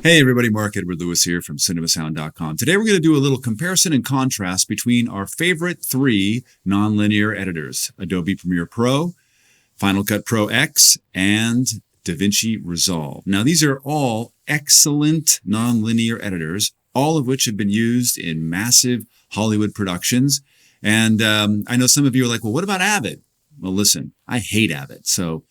Hey everybody, Mark Edward Lewis here from CinemaSound.com. Today we're going to do a little comparison and contrast between our favorite three nonlinear editors, Adobe Premiere Pro, Final Cut Pro X, and DaVinci Resolve. Now these are all excellent nonlinear editors, all of which have been used in massive Hollywood productions. And I know some of you are like, well, what about Avid? Well, listen, I hate Avid, so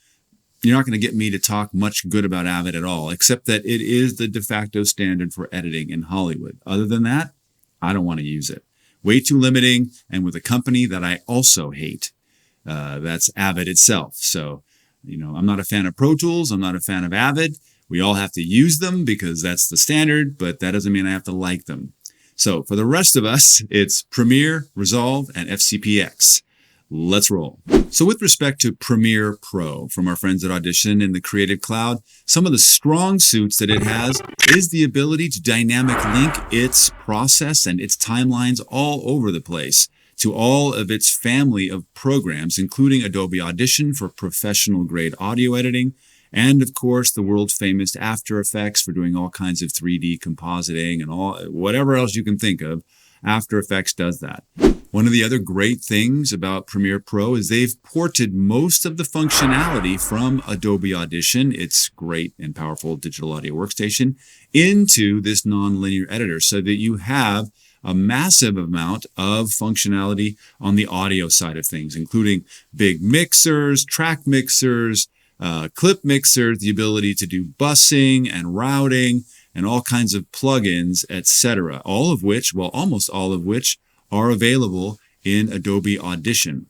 you're not going to get me to talk much good about Avid at all, except that it is the de facto standard for editing in Hollywood. Other than that, I don't want to use it. Way too limiting, and with a company that I also hate. That's Avid itself. So, I'm not a fan of Pro Tools. I'm not a fan of Avid. We all have to use them because that's the standard, but that doesn't mean I have to like them. So for the rest of us, it's Premiere, Resolve, and FCPX. Let's roll. So with respect to Premiere Pro from our friends at Audition in the Creative Cloud, some of the strong suits that it has is the ability to dynamic link its process and its timelines all over the place to all of its family of programs, including Adobe Audition for professional grade audio editing, and of course the world famous After Effects for doing all kinds of 3D compositing and all whatever else you can think of. After Effects does that. One of the other great things about Premiere Pro is they've ported most of the functionality from Adobe Audition, its great and powerful digital audio workstation, into this nonlinear editor so that you have a massive amount of functionality on the audio side of things, including big mixers, track mixers, clip mixers, the ability to do busing and routing, and all kinds of plugins, etc. All of which, well, almost all of which are available in Adobe Audition.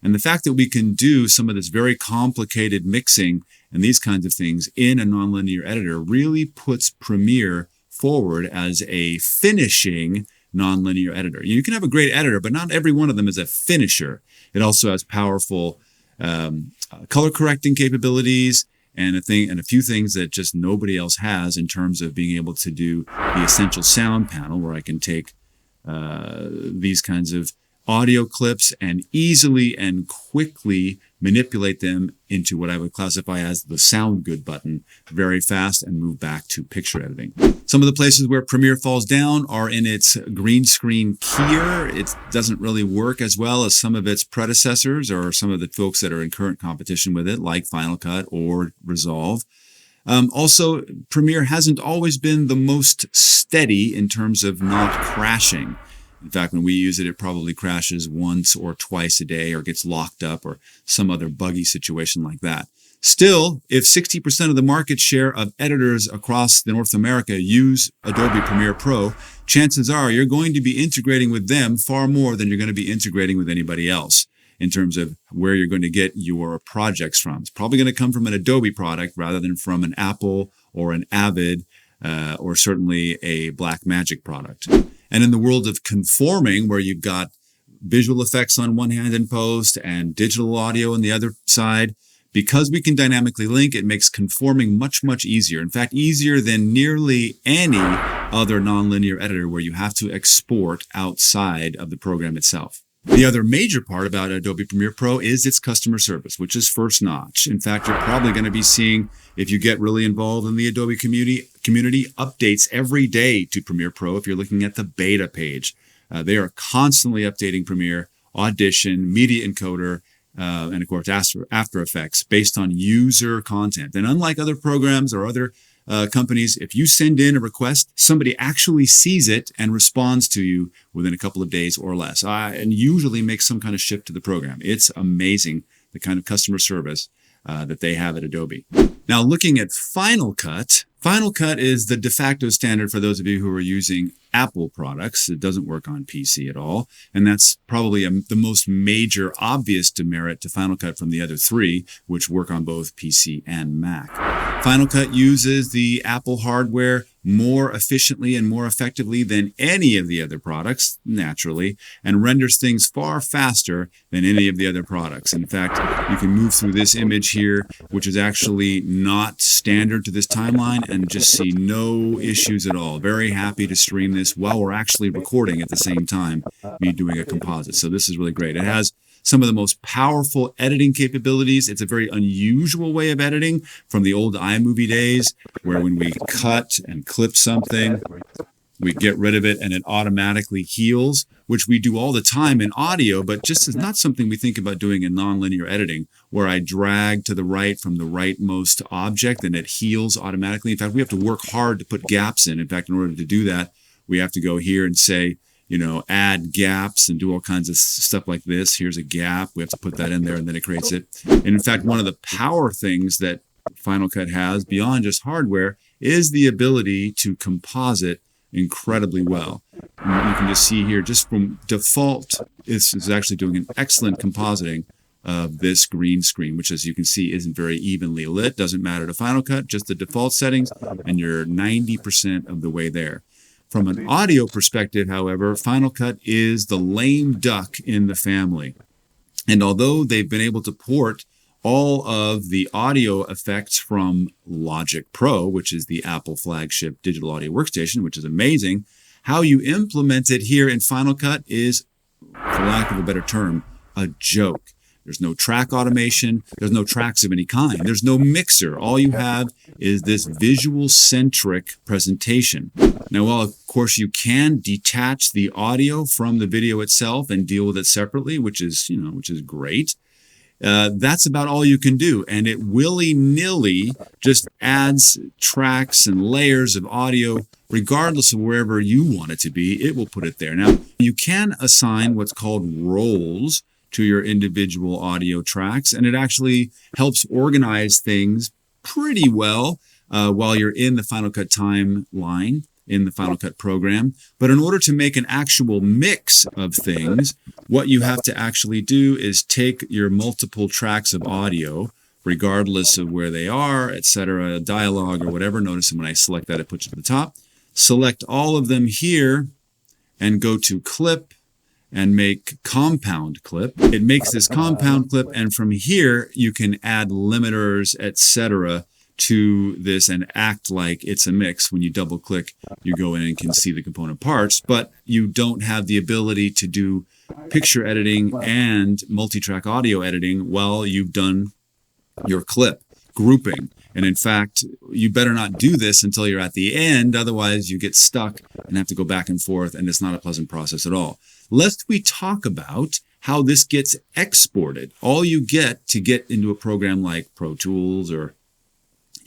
And the fact that we can do some of this very complicated mixing and these kinds of things in a nonlinear editor really puts Premiere forward as a finishing nonlinear editor. You can have a great editor, but not every one of them is a finisher. It also has powerful color correcting capabilities, and a few things that just nobody else has in terms of being able to do the essential sound panel, where I can take these kinds of audio clips and easily and quickly manipulate them into what I would classify as the sound good button very fast and move back to picture editing. Some of the places where Premiere falls down are in its green screen keyer. It doesn't really work as well as some of its predecessors or some of the folks that are in current competition with it, like Final Cut or Resolve. Also, Premiere hasn't always been the most steady in terms of not crashing. In fact, when we use it, it probably crashes once or twice a day or gets locked up or some other buggy situation like that. Still, if 60% of the market share of editors across North America use Adobe Premiere Pro, chances are you're going to be integrating with them far more than you're going to be integrating with anybody else in terms of where you're going to get your projects from. It's probably going to come from an Adobe product rather than from an Apple or an Avid or certainly a Blackmagic product. And in the world of conforming, where you've got visual effects on one hand in post and digital audio on the other side, because we can dynamically link, it makes conforming much, much easier. In fact, easier than nearly any other nonlinear editor where you have to export outside of the program itself. The other major part about Adobe Premiere Pro is its customer service, which is first notch. In fact, you're probably going to be seeing, if you get really involved in the Adobe community, updates every day to Premiere Pro if you're looking at the beta page. They are constantly updating Premiere, Audition, Media Encoder, and of course After Effects based on user content. And unlike other programs or other companies, if you send in a request, somebody actually sees it and responds to you within a couple of days or less, and usually makes some kind of shift to the program. It's amazing the kind of customer service that they have at Adobe. Now, looking at Final Cut is the de facto standard for those of you who are using Apple products. It doesn't work on PC at all, and that's probably the most major obvious demerit to Final Cut from the other three, which work on both PC and Mac. Final Cut uses the Apple hardware more efficiently and more effectively than any of the other products, naturally, and renders things far faster than any of the other products. In fact, you can move through this image here, which is actually not standard to this timeline, and just see no issues at all. Very happy to stream this while we're actually recording at the same time, me doing a composite. So this is really great. It has some of the most powerful editing capabilities. It's a very unusual way of editing from the old iMovie days, where when we cut and clip something, we get rid of it and it automatically heals, which we do all the time in audio, but just is not something we think about doing in nonlinear editing, where I drag to the right from the rightmost object and it heals automatically. In fact, we have to work hard to put gaps in. In fact, in order to do that, we have to go here and say, add gaps and do all kinds of stuff like this. Here's a gap. We have to put that in there and then it creates it. And in fact, one of the power things that Final Cut has beyond just hardware is the ability to composite incredibly well. And you can just see here, just from default, this is actually doing an excellent compositing of this green screen, which, as you can see, isn't very evenly lit. Doesn't matter to Final Cut, just the default settings, and you're 90% of the way there. From an audio perspective, however, Final Cut is the lame duck in the family. And although they've been able to port all of the audio effects from Logic Pro, which is the Apple flagship digital audio workstation, which is amazing, how you implement it here in Final Cut is, for lack of a better term, a joke. There's no track automation. There's no tracks of any kind. There's no mixer. All you have is this visual-centric presentation. Now, while of course you can detach the audio from the video itself and deal with it separately, which is great, that's about all you can do. And it willy-nilly just adds tracks and layers of audio, regardless of wherever you want it to be. It will put it there. Now, you can assign what's called roles to your individual audio tracks, and it actually helps organize things pretty well while you're in the Final Cut timeline in the Final Cut program. But in order to make an actual mix of things, what you have to actually do is take your multiple tracks of audio, regardless of where they are, etc., dialogue or whatever. Notice when I select that, it puts it to the top. Select all of them here and go to Clip and make Compound Clip. It makes this Compound Clip, and from here you can add limiters, etc., to this and act like it's a mix. When you double click, you go in and can see the component parts, but you don't have the ability to do picture editing and multi-track audio editing while you've done your clip grouping. And in fact, you better not do this until you're at the end, otherwise you get stuck and have to go back and forth, and it's not a pleasant process at all. Lest we talk about how this gets exported. All you get to get into a program like Pro Tools or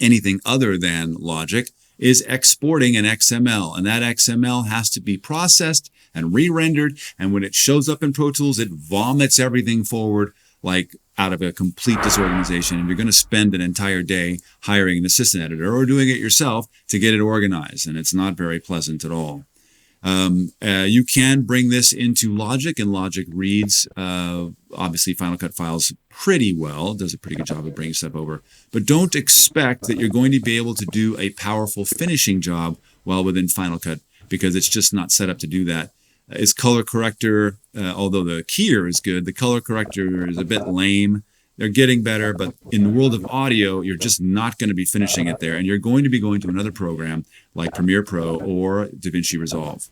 anything other than Logic is exporting an XML, and that XML has to be processed and re-rendered, and when it shows up in Pro Tools, it vomits everything forward like out of a complete disorganization, and you're going to spend an entire day hiring an assistant editor or doing it yourself to get it organized, and it's not very pleasant at all. You can bring this into Logic, and Logic reads, obviously, Final Cut files pretty well, does a pretty good job of bringing stuff over. But don't expect that you're going to be able to do a powerful finishing job while within Final Cut, because it's just not set up to do that. Its color corrector, although the keyer is good, the color corrector is a bit lame. They're getting better, but in the world of audio, you're just not going to be finishing it there, and you're going to be going to another program like Premiere Pro or DaVinci Resolve.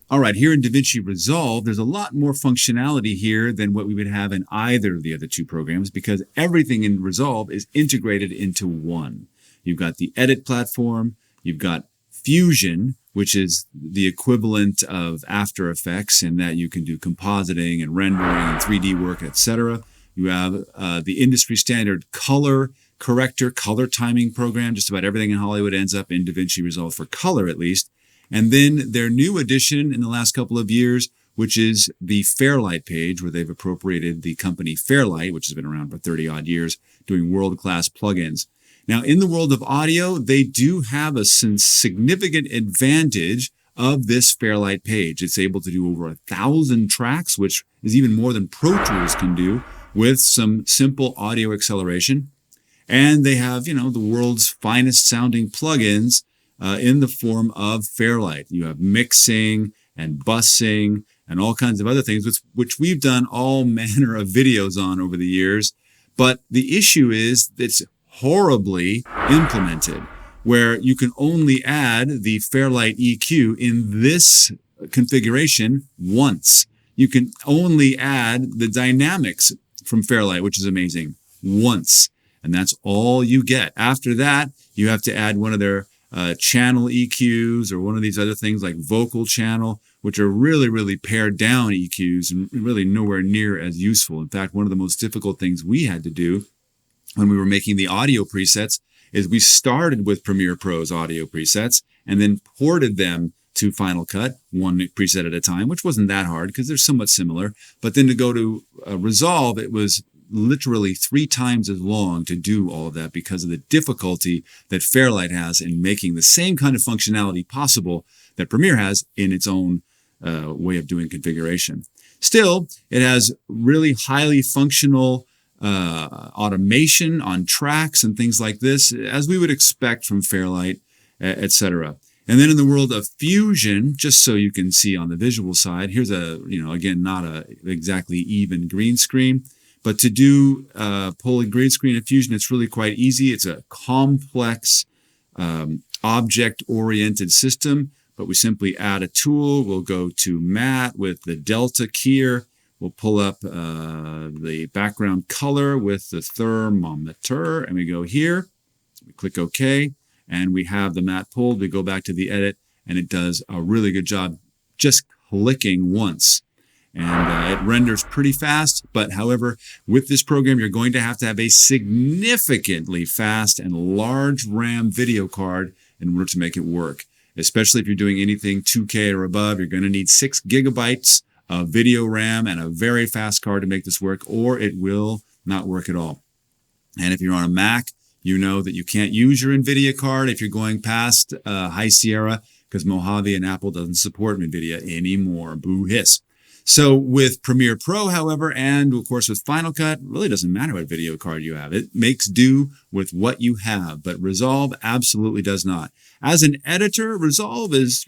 All right, here in DaVinci Resolve, there's a lot more functionality here than what we would have in either of the other two programs, because everything in Resolve is integrated into one. You've got the edit platform, you've got Fusion, which is the equivalent of After Effects in that you can do compositing and rendering and 3D work, etc. You have the industry standard color corrector, color timing program. Just about everything in Hollywood ends up in DaVinci Resolve for color, at least. And then their new addition in the last couple of years, which is the Fairlight page, where they've appropriated the company Fairlight, which has been around for 30-odd years, doing world-class plugins. Now, in the world of audio, they do have a significant advantage of this Fairlight page. It's able to do over 1,000 tracks, which is even more than Pro Tools can do, with some simple audio acceleration. And they have, the world's finest sounding plugins in the form of Fairlight. You have mixing and bussing and all kinds of other things, which we've done all manner of videos on over the years. But the issue is it's horribly implemented, where you can only add the Fairlight EQ in this configuration once. You can only add the dynamics from Fairlight, which is amazing, once. And that's all you get. After that, you have to add one of their channel EQs or one of these other things like vocal channel, which are really, really pared down EQs and really nowhere near as useful. In fact, one of the most difficult things we had to do when we were making the audio presets is we started with Premiere Pro's audio presets and then ported them to Final Cut, one preset at a time, which wasn't that hard because they're somewhat similar. But then to go to Resolve, it was literally 3 times as long to do all of that because of the difficulty that Fairlight has in making the same kind of functionality possible that Premiere has in its own way of doing configuration. Still, it has really highly functional automation on tracks and things like this, as we would expect from Fairlight, etc. And then in the world of Fusion, just so you can see on the visual side, here's a, again, not a exactly even green screen, but to do pull a green screen in Fusion, it's really quite easy. It's a complex object-oriented system, but we simply add a tool. We'll go to Matte with the Delta keyer. We'll pull up the background color with the thermometer, and we go here. We click OK, and we have the matte pulled. We go back to the edit, and it does a really good job just clicking once. And it renders pretty fast, but however, with this program, you're going to have a significantly fast and large RAM video card in order to make it work. Especially if you're doing anything 2K or above, you're going to need 6 gigabytes of video RAM and a very fast card to make this work, or it will not work at all. And if you're on a Mac, you know that you can't use your NVIDIA card if you're going past High Sierra, because Mojave and Apple doesn't support NVIDIA anymore. Boo hiss. So with Premiere Pro, however, and of course with Final Cut, it really doesn't matter what video card you have. It makes do with what you have, but Resolve absolutely does not. As an editor, Resolve is,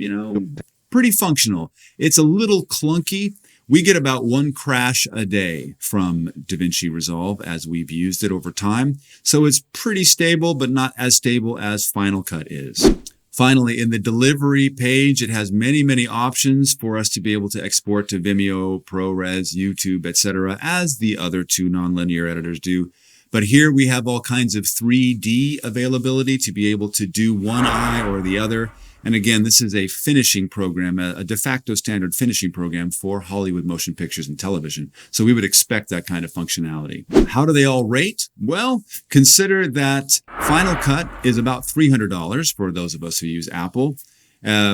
pretty functional. It's a little clunky. We get about 1 crash a day from DaVinci Resolve as we've used it over time. So it's pretty stable, but not as stable as Final Cut is. Finally, in the delivery page, it has many, many options for us to be able to export to Vimeo, ProRes, YouTube, etc., as the other 2 nonlinear editors do. But here we have all kinds of 3D availability to be able to do one eye or the other. And again, this is a finishing program, a de facto standard finishing program for Hollywood motion pictures and television. So we would expect that kind of functionality. How do they all rate? Well, consider that Final Cut is about $300 for those of us who use Apple.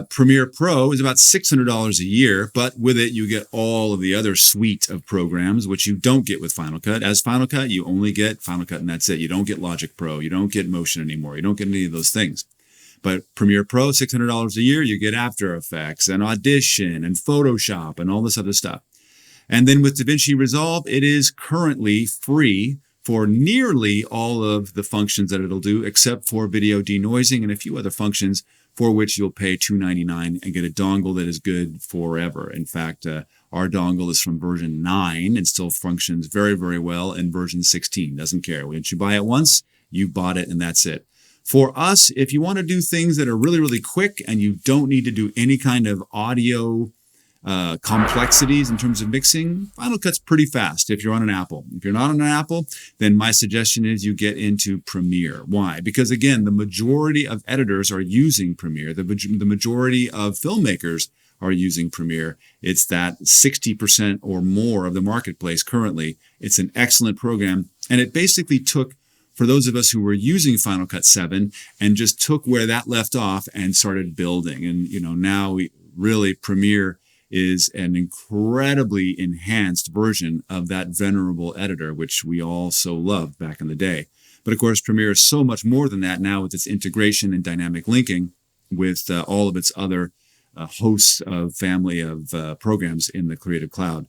Premiere Pro is about $600 a year, but with it, you get all of the other suite of programs, which you don't get with Final Cut. As Final Cut, you only get Final Cut and that's it. You don't get Logic Pro. You don't get Motion anymore. You don't get any of those things. But Premiere Pro, $600 a year, you get After Effects and Audition and Photoshop and all this other stuff. And then with DaVinci Resolve, it is currently free for nearly all of the functions that it'll do, except for video denoising and a few other functions for which you'll pay $299 and get a dongle that is good forever. In fact, our dongle is from version 9 and still functions very, very well in version 16. Doesn't care. Once you buy it once, you bought it and that's it. For us, if you want to do things that are really, really quick and you don't need to do any kind of audio complexities in terms of mixing, Final Cut's pretty fast if you're on an Apple. If you're not on an Apple, then my suggestion is you get into Premiere. Why? Because again, the majority of editors are using Premiere. The majority of filmmakers are using Premiere. It's that 60% or more of the marketplace currently. It's an excellent program. And it basically took, for those of us who were using Final Cut 7, and just took where that left off and started building. And, now Premiere is an incredibly enhanced version of that venerable editor, which we all so loved back in the day. But of course, Premiere is so much more than that now with its integration and dynamic linking with all of its other hosts of family of programs in the Creative Cloud,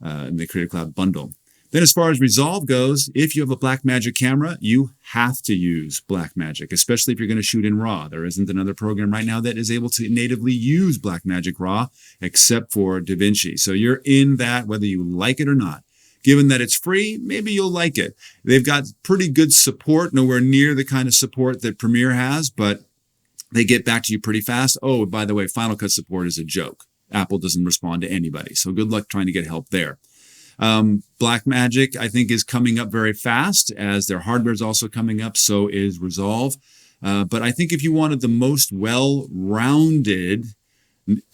bundle. Then as far as Resolve goes, if you have a Blackmagic camera, you have to use Blackmagic, especially if you're going to shoot in RAW. There isn't another program right now that is able to natively use Blackmagic RAW except for DaVinci. So you're in that whether you like it or not. Given that it's free, maybe you'll like it. They've got pretty good support, nowhere near the kind of support that Premiere has, but they get back to you pretty fast. Oh, by the way, Final Cut support is a joke. Apple doesn't respond to anybody. So good luck trying to get help there. Blackmagic, I think, is coming up very fast as their hardware is also coming up. So is Resolve. But I think if you wanted the most well-rounded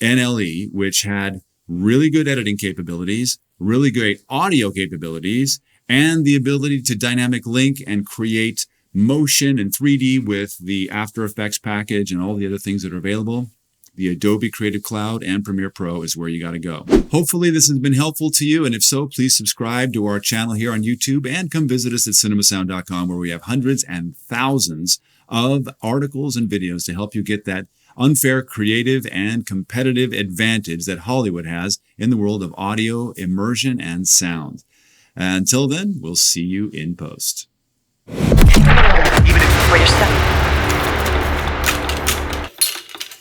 NLE, which had really good editing capabilities, really great audio capabilities, and the ability to dynamic link and create motion and 3D with the After Effects package and all the other things that are available, the Adobe Creative Cloud and Premiere Pro is where you got to go. Hopefully this has been helpful to you, and if so, please subscribe to our channel here on YouTube and come visit us at cinemasound.com, where we have hundreds and thousands of articles and videos to help you get that unfair creative and competitive advantage that Hollywood has in the world of audio, immersion, and sound. Until then, we'll see you in post. Even if it's for yourself.